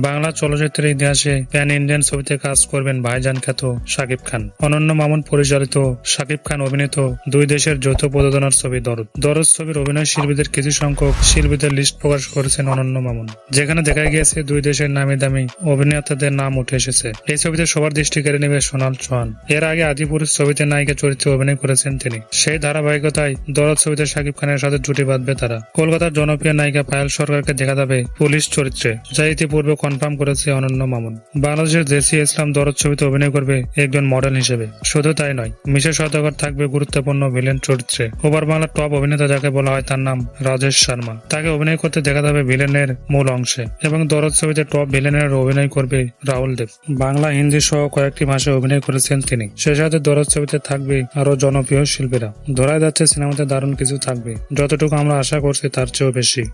বাংলা চলচ্চিত্রের ইতিহাসে pan Indian ছবিতে কাজ করবেন ভাইজান খ্যাত শাকিব খান। অনন্য মামুন পরিচালিত, শাকিব খান অভিনীত দুই দেশের যৌথ প্রযোজনার ছবি দরদ। দরদ ছবির অভিনয় শিল্পীদের কিছু সংখ্যক শিল্পীদের লিস্ট প্রকাশ করেছেন অনন্য মামুন, যেখানে দেখা গিয়েছে দুই দেশের নামি দামি অভিনেতাদের নাম উঠে এসেছে। এই ছবিতে সবার দৃষ্টি কেড়ে নেবে সোনাল চৌহান। এর আগে আদিপুরুষ ছবিতে নায়িকা চরিত্রে অভিনয় করেছেন তিনি। সেই ধারাবাহিকতায় দরদ ছবিতে শাকিব খানের সাথে জুটি বাঁধবে তারা। কলকাতার জনপ্রিয় নায়িকা পায়েল সরকারকে দেখা যাবে পুলিশ চরিত্রে, যা ইতিপূর্বে কনফার্ম করেছে অনন্য মামুন। বাংলাদেশের জেসিয়া ইসলাম দরদ ছবিতে অভিনয় করবে একজন মডেল হিসেবে। শুধু তাই নয়, মিশা সওদাগর থাকবে গুরুত্বপূর্ণ ভিলেন চরিত্রে। ওভার বাংলার টপ অভিনেতা যাকে বলা হয় তার নাম রাজেশ শর্মা, তাকে অভিনয় করতে দেখা যাবে ভিলেনের মূল অংশে। এবং দরদ ছবিতে টপ ভিলেনের অভিনয় করবে রাহুল দেব। বাংলা, হিন্দি সহ কয়েকটি ভাষায় অভিনয় করেছেন তিনি। সে সাথে দরদ ছবিতে থাকবে আরো জনপ্রিয় শিল্পীরা। ধরা যাচ্ছে সিনেমাতে দারুণ কিছু থাকবে, যতটুকু আমরা আশা করছি তার চেয়েও বেশি।